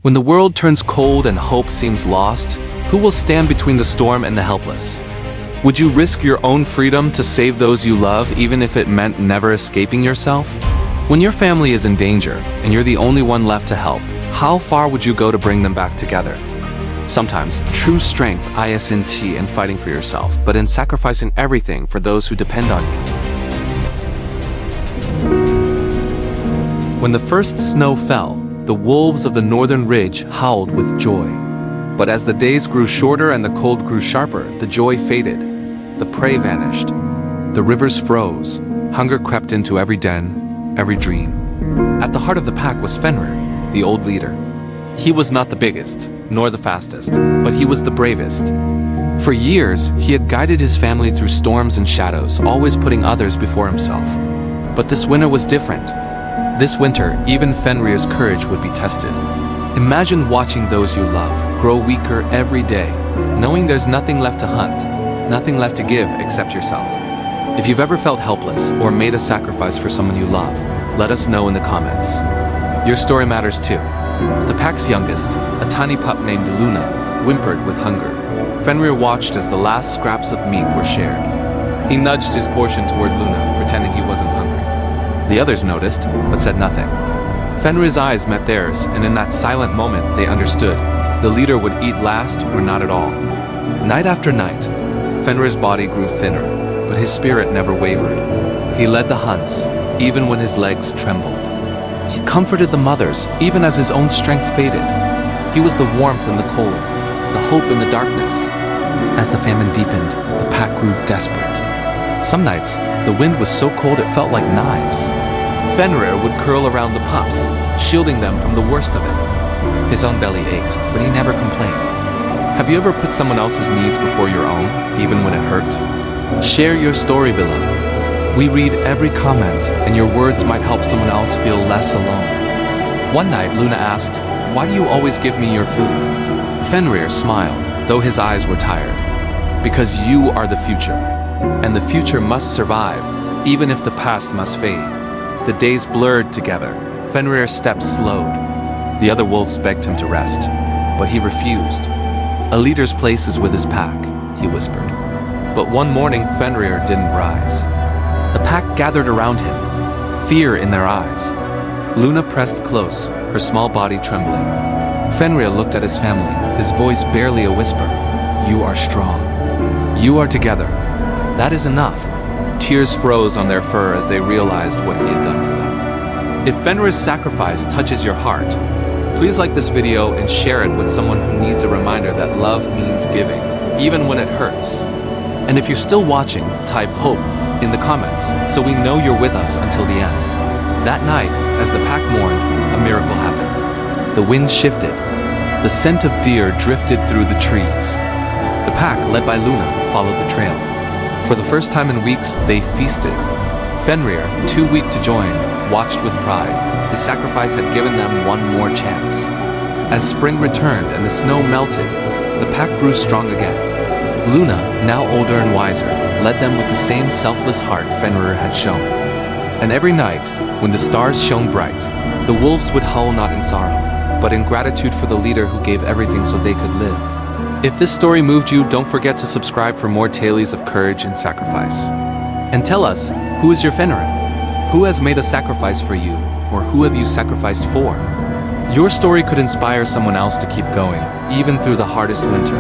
When the world turns cold and hope seems lost, who will stand between the storm and the helpless? Would you risk your own freedom to save those you love, even if it meant never escaping yourself? When your family is in danger, and you're the only one left to help, how far would you go to bring them back together? Sometimes, true strength isn't in fighting for yourself, but in sacrificing everything for those who depend on you. When the first snow fell, the wolves of the northern ridge howled with joy. But as the days grew shorter and the cold grew sharper, the joy faded. The prey vanished. The rivers froze. Hunger crept into every den, every dream. At the heart of the pack was Fenrir, the old leader. He was not the biggest, nor the fastest, but he was the bravest. For years, he had guided his family through storms and shadows, always putting others before himself. But this winter was different. This winter, even Fenrir's courage would be tested. Imagine watching those you love grow weaker every day, knowing there's nothing left to hunt, nothing left to give except yourself. If you've ever felt helpless or made a sacrifice for someone you love, let us know in the comments. Your story matters too. The pack's youngest, a tiny pup named Luna, whimpered with hunger. Fenrir watched as the last scraps of meat were shared. He nudged his portion toward Luna, pretending he wasn't hungry. The others noticed, but said nothing. Fenrir's eyes met theirs, and in that silent moment they understood. The leader would eat last or not at all. Night after night, Fenrir's body grew thinner, but his spirit never wavered. He led the hunts, even when his legs trembled. He comforted the mothers, even as his own strength faded. He was the warmth in the cold, the hope in the darkness. As the famine deepened, the pack grew desperate. Some nights, the wind was so cold it felt like knives. Fenrir would curl around the pups, shielding them from the worst of it. His own belly ached, but he never complained. Have you ever put someone else's needs before your own, even when it hurt? Share your story below. We read every comment, and your words might help someone else feel less alone. One night, Luna asked, "Why do you always give me your food?" Fenrir smiled, though his eyes were tired. "Because you are the future, and the future must survive, even if the past must fade." The days blurred together. Fenrir's steps slowed. The other wolves begged him to rest, but he refused. "A leader's place is with his pack," he whispered. But one morning, Fenrir didn't rise. The pack gathered around him, fear in their eyes. Luna pressed close, her small body trembling. Fenrir looked at his family, his voice barely a whisper. "You are strong. You are together. That is enough." Tears froze on their fur as they realized what he had done for them. If Fenrir's sacrifice touches your heart, please like this video and share it with someone who needs a reminder that love means giving, even when it hurts. And if you're still watching, type HOPE in the comments so we know you're with us until the end. That night, as the pack mourned, a miracle happened. The wind shifted. The scent of deer drifted through the trees. The pack, led by Luna, followed the trail. For the first time in weeks, they feasted. Fenrir, too weak to join, watched with pride. His sacrifice had given them one more chance. As spring returned and the snow melted, the pack grew strong again. Luna, now older and wiser, led them with the same selfless heart Fenrir had shown. And every night, when the stars shone bright, the wolves would howl not in sorrow, but in gratitude for the leader who gave everything so they could live. If this story moved you, don't forget to subscribe for more tales of courage and sacrifice. And tell us, who is your Fenrir? Who has made a sacrifice for you, or who have you sacrificed for? Your story could inspire someone else to keep going, even through the hardest winter.